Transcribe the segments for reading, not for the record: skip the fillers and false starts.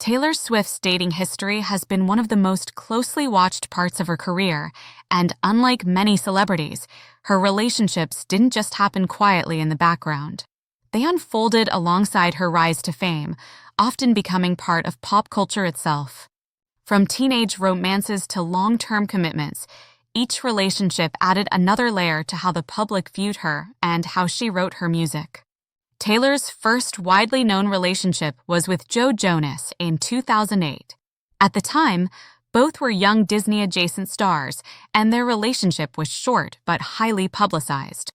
Taylor Swift's dating history has been one of the most closely watched parts of her career, and unlike many celebrities, her relationships didn't just happen quietly in the background. They unfolded alongside her rise to fame, often becoming part of pop culture itself. From teenage romances to long-term commitments, each relationship added another layer to how the public viewed her and how she wrote her music. Taylor's first widely known relationship was with Joe Jonas in 2008. At the time, both were young Disney-adjacent stars, and their relationship was short but highly publicized.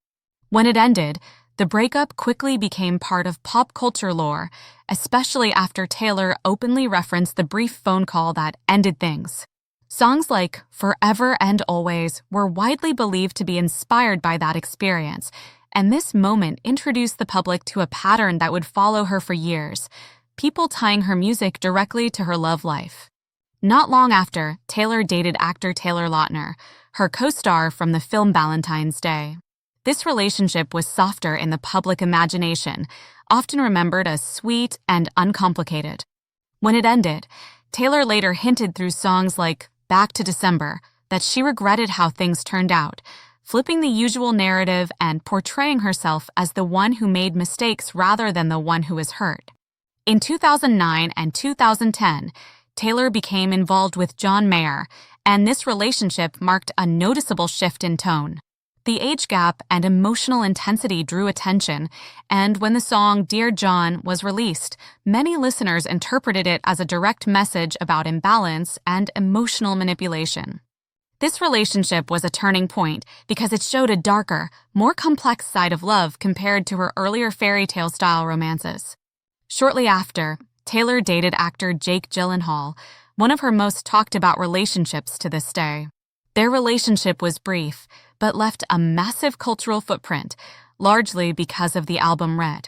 When it ended, the breakup quickly became part of pop culture lore, especially after Taylor openly referenced the brief phone call that ended things. Songs like Forever and Always were widely believed to be inspired by that experience, and this moment introduced the public to a pattern that would follow her for years, people tying her music directly to her love life. Not long after, Taylor dated actor Taylor Lautner, her co-star from the film Valentine's Day. This relationship was softer in the public imagination, often remembered as sweet and uncomplicated. When it ended, Taylor later hinted through songs like Back to December that she regretted how things turned out, flipping the usual narrative and portraying herself as the one who made mistakes rather than the one who was hurt. In 2009 and 2010, Taylor became involved with John Mayer, and this relationship marked a noticeable shift in tone. The age gap and emotional intensity drew attention, and when the song Dear John was released, many listeners interpreted it as a direct message about imbalance and emotional manipulation. This relationship was a turning point because it showed a darker, more complex side of love compared to her earlier fairy tale-style romances. Shortly after, Taylor dated actor Jake Gyllenhaal, one of her most talked-about relationships to this day. Their relationship was brief, but left a massive cultural footprint, largely because of the album Red.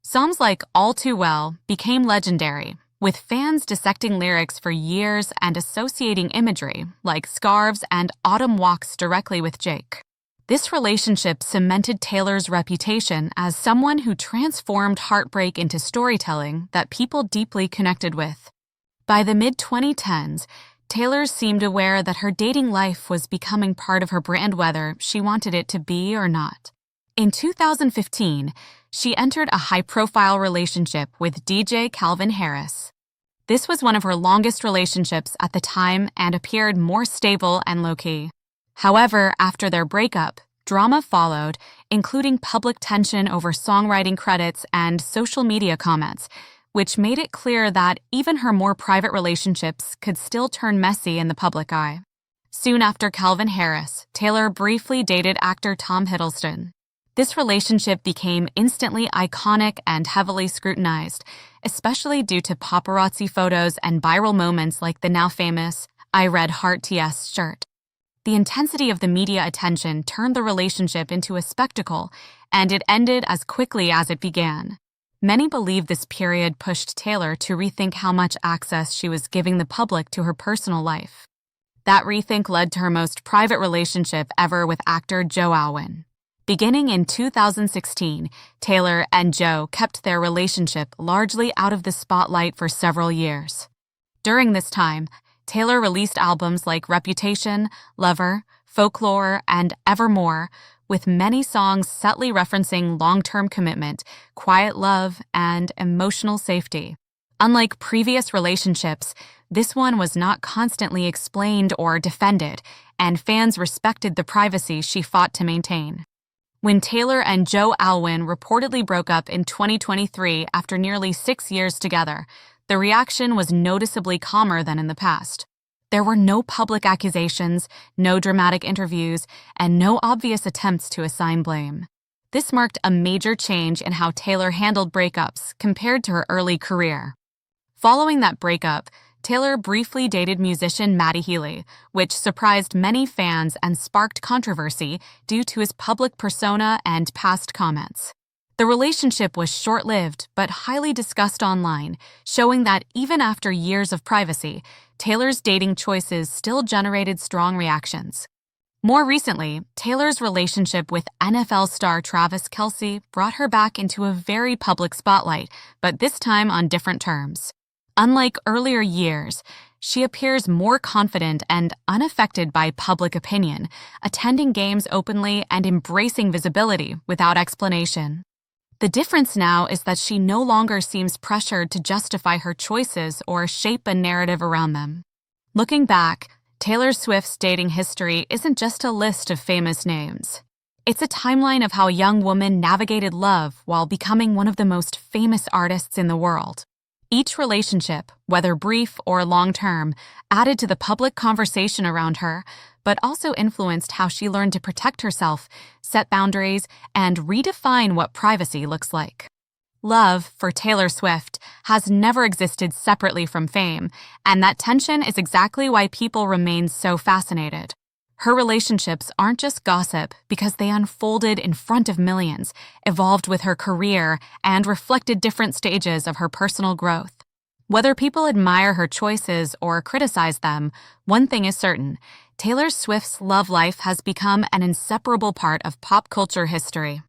Songs like All Too Well became legendary, with fans dissecting lyrics for years and associating imagery, like scarves and autumn walks, directly with Jake. This relationship cemented Taylor's reputation as someone who transformed heartbreak into storytelling that people deeply connected with. By the mid-2010s, Taylor seemed aware that her dating life was becoming part of her brand, whether she wanted it to be or not. In 2015, she entered a high-profile relationship with DJ Calvin Harris. This was one of her longest relationships at the time and appeared more stable and low-key. However, after their breakup, drama followed, including public tension over songwriting credits and social media comments, which made it clear that even her more private relationships could still turn messy in the public eye. Soon after Calvin Harris, Taylor briefly dated actor Tom Hiddleston. This relationship became instantly iconic and heavily scrutinized, especially due to paparazzi photos and viral moments like the now famous I Read Heart TS shirt. The intensity of the media attention turned the relationship into a spectacle, and it ended as quickly as it began. Many believe this period pushed Taylor to rethink how much access she was giving the public to her personal life. That rethink led to her most private relationship ever with actor Joe Alwyn. Beginning in 2016, Taylor and Joe kept their relationship largely out of the spotlight for several years. During this time, Taylor released albums like Reputation, Lover, Folklore, and Evermore, with many songs subtly referencing long-term commitment, quiet love, and emotional safety. Unlike previous relationships, this one was not constantly explained or defended, and fans respected the privacy she fought to maintain. When Taylor and Joe Alwyn reportedly broke up in 2023 after nearly 6 years together, the reaction was noticeably calmer than in the past. There were no public accusations, no dramatic interviews, and no obvious attempts to assign blame. This marked a major change in how Taylor handled breakups compared to her early career. Following that breakup, Taylor briefly dated musician Matty Healy, which surprised many fans and sparked controversy due to his public persona and past comments. The relationship was short-lived but highly discussed online, showing that even after years of privacy, Taylor's dating choices still generated strong reactions. More recently, Taylor's relationship with NFL star Travis Kelce brought her back into a very public spotlight, but this time on different terms. Unlike earlier years, she appears more confident and unaffected by public opinion, attending games openly and embracing visibility without explanation. The difference now is that she no longer seems pressured to justify her choices or shape a narrative around them. Looking back, Taylor Swift's dating history isn't just a list of famous names. It's a timeline of how a young woman navigated love while becoming one of the most famous artists in the world. Each relationship, whether brief or long-term, added to the public conversation around her, but also influenced how she learned to protect herself, set boundaries, and redefine what privacy looks like. Love, for Taylor Swift, has never existed separately from fame, and that tension is exactly why people remain so fascinated. Her relationships aren't just gossip because they unfolded in front of millions, evolved with her career, and reflected different stages of her personal growth. Whether people admire her choices or criticize them, one thing is certain: Taylor Swift's love life has become an inseparable part of pop culture history.